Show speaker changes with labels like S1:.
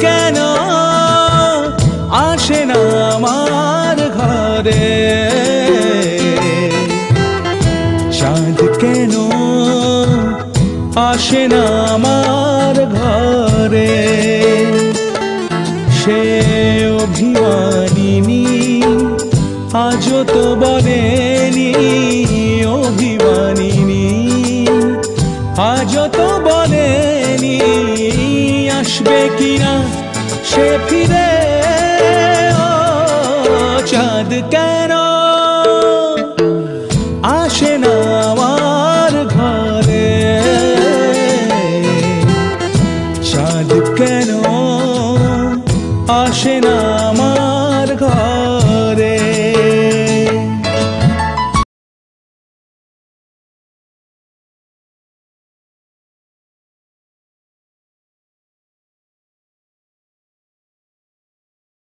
S1: কেন আসে না আমার ঘরে, চাঁদ কেন আসে না আমার ঘরে। সে অভিমানিনী আজও তো বলেনি, অভিমানিনী আজও তো বলেনি আসবে কিনা সে ফিরে। ও চাঁদ কেন